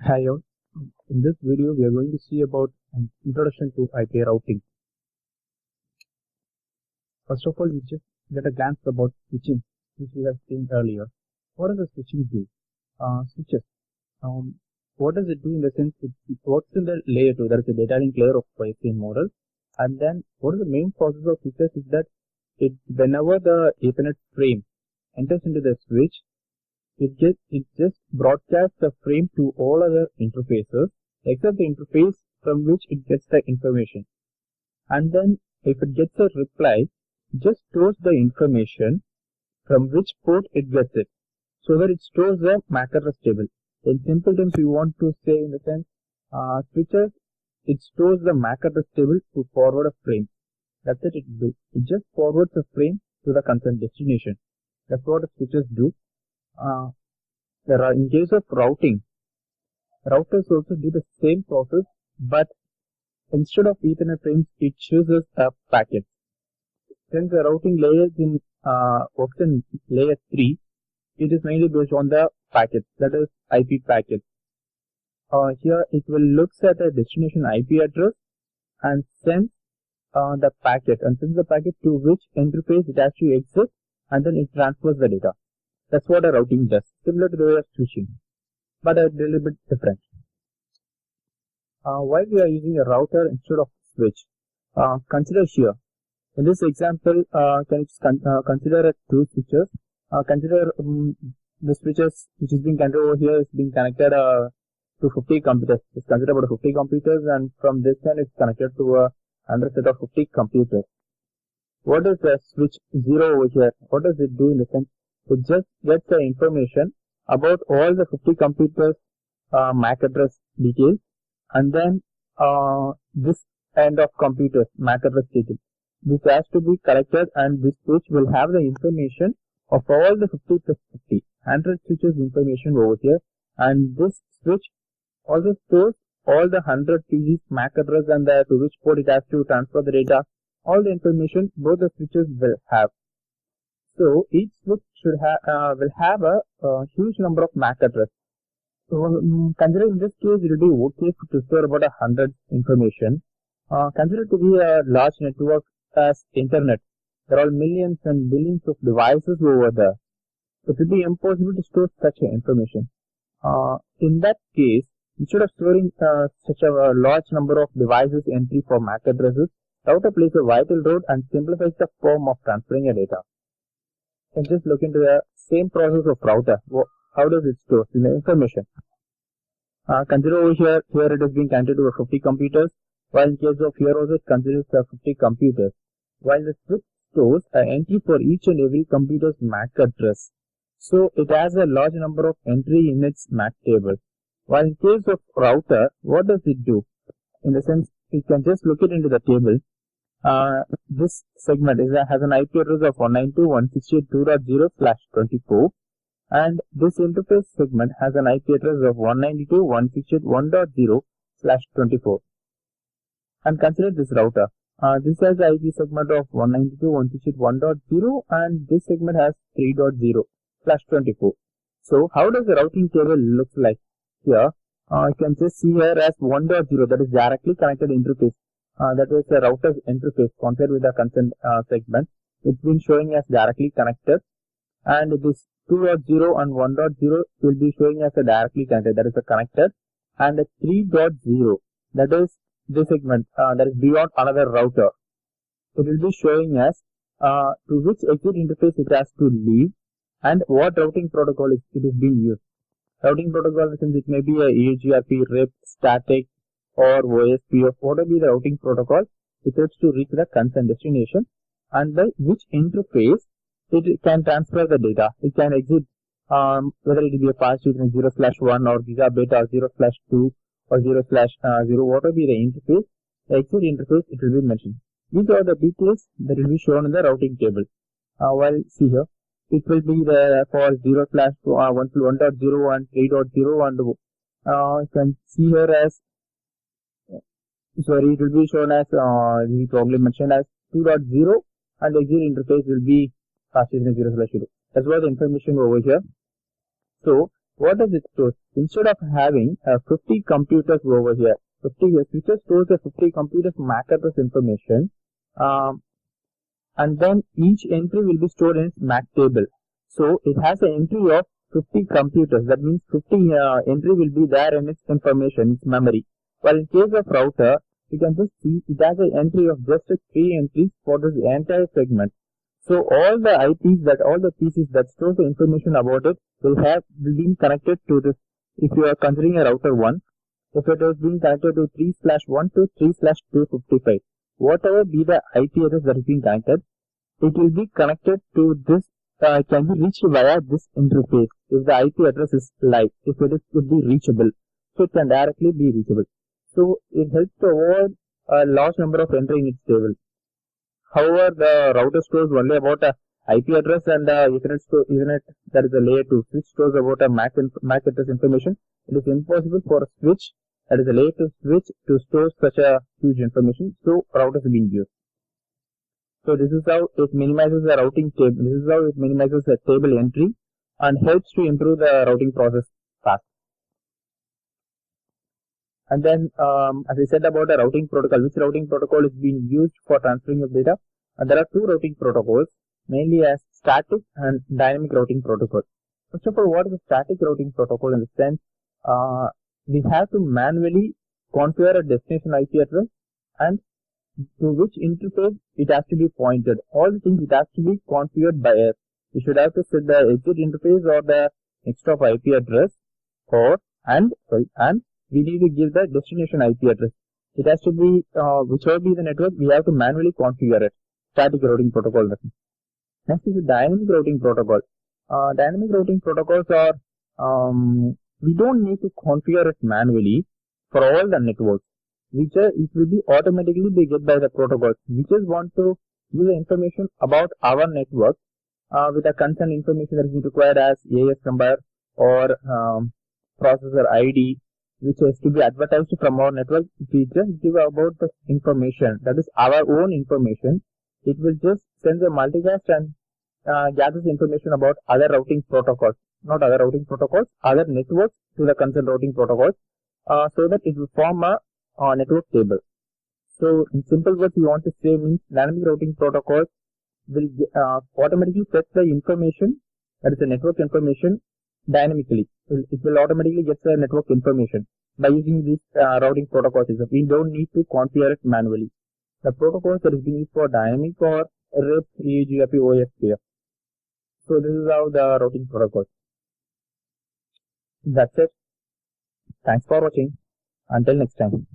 Hi all. In this video, we are going to see about an introduction to IP routing. First of all, we just get a glance about switching, which we have seen earlier. What does the switching do? Switches. What does it do in the sense it works in the layer 2, that is the data link layer of ISA model. And then what is the main process of switches is that whenever the Ethernet frame enters into the switch, it just broadcasts the frame to all other interfaces except the interface from which it gets the information. And then if it gets a reply, just stores the information from which port it gets it, so that it stores the MAC address table. In simple terms, we want to say in the sense switches, it stores the MAC address table to forward a frame. That's it do. It just forwards the frame to the concerned destination. That's what the switches do. In case of routing, routers also do the same process, but instead of Ethernet frames, it chooses a packet. Since the routing layers in works in layer 3, it is mainly based on the packets, that is IP packets. Here it will look at a destination IP address and sends the packet, and sends the packet to which interface it has to exit, and then it transfers the data. That's what a routing does, similar to the way of switching, but a little bit different. Why we are using a router instead of switch? Consider here. In this example, can you consider two switches? Consider the switches which is being connected over here is being connected to 50 computers. It's considered about 50 computers, and from this end it's connected to another set of 50 computers. What is the switch 0 over here? What does it do in the sense? It just gets the information about all the 50 computers MAC address details, and then this end of computers MAC address details. This has to be collected, and this switch will have the information of all the 50 plus 50, 100 switches information over here, and this switch also stores all the 100 PGs MAC address and to which port it has to transfer the data. All the information both the switches will have. So each switch should will have a huge number of MAC address. So consider in this case it will be okay to store about 100 information. Consider to be a large network as internet. There are millions and billions of devices over there. It will be impossible to store such information. In that case, instead of storing such a large number of devices entry for MAC addresses, router plays a vital role and simplifies the form of transferring a data. And just look into the same process of router. How does it store the information? Consider over here it is being connected to 50 computers, while in case of here also it considers 50 computers. While the switch stores an entry for each and every computer's MAC address, so it has a large number of entry in its MAC table. While in case of router, what does it do? In the sense, you can just look it into the table. This segment has an IP address of 192.168.2.0/24, and this interface segment has an IP address of 192.168.1.0/24. And consider this router. This has an IP segment of 192.168.1.0, and this segment has 3.0/24. So how does the routing table look like? Here, you can just see here as 1.0, that is directly connected interface. That is a router's interface compared with the concerned segment. It's been showing as directly connected, and this 2.0 and 1.0 will be showing as a directly connected, that is a connected, and the 3.0, that is this segment that is beyond another router. It will be showing as to which exit interface it has to leave and what routing protocol it is being used. Routing protocol, since it may be a EIGRP, RIP, static, or OSPF, whatever be the routing protocol, it has to reach the concerned destination, and by which interface it can transfer the data. It can exit whether it be a fast 0/1 or gigabit or 0/2 or 0/0, whatever be the interface, the exit interface it will be mentioned. These are the details that will be shown in the routing table. While see here, it will be the for 0/1.0 and 3.0, and you can see here as it will be shown as we probably mentioned as 2.0, and the exit interface will be fast 0/0. That's what the information over here. So What does it store? Instead of having 50 computers over here, 50 switches stores the 50 computers MAC address information, and then each entry will be stored in its MAC table. So it has an entry of 50 computers. That means 50 entry will be there in its information, its memory. While in case of router, you can just see it has an entry of just 3 entries for this entire segment. So all the IPs all the PCs that store the information about it will be connected to this. If you are considering a router 1, if it is being connected to 3/1 to 3/255, whatever be the IP address that is being connected, it will be connected to this, can be reached via this interface. If the IP address is live, if it could be reachable, so it can directly be reachable. So it helps to avoid a large number of entry in its table. However, the router stores only about a IP address, and Ethernet that is a layer 2 switch stores about a MAC address information. It is impossible for a switch that is a layer 2 switch to store such a huge information. So routers are being used. So this is how it minimizes the routing table. This is how it minimizes the table entry and helps to improve the routing process fast. And then, as I said about a routing protocol, which routing protocol is being used for transferring of data? And there are two routing protocols, mainly as static and dynamic routing protocol. First of all, what is a static routing protocol? In the sense, we have to manually configure a destination IP address and to which interface it has to be pointed. All the things it has to be configured by us. We should have to set the exit interface or the next of IP address, and we need to give the destination IP address. It has to be, whichever be the network, we have to manually configure it. Static routing protocol. Next is the dynamic routing protocol. Dynamic routing protocols are, we don't need to configure it manually for all the networks. It will be automatically be get by the protocols. We just want to give the information about our network with the concerned information that is required as AS number or processor ID, which has to be advertised from our network. If we just give about the information, that is our own information, it will just send the multicast and gathers information about other routing protocols, not other routing protocols, other networks to the concerned routing protocols, so that it will form a network table. So in simple words, we want to say means dynamic routing protocols will automatically fetch the information, that is the network information, dynamically. It will automatically get the network information by using these routing protocols. We don't need to configure it manually. The protocols that is being used for dynamic or RIP, EUGRP, OSPF. So this is how the routing protocols. That's it. Thanks for watching. Until next time.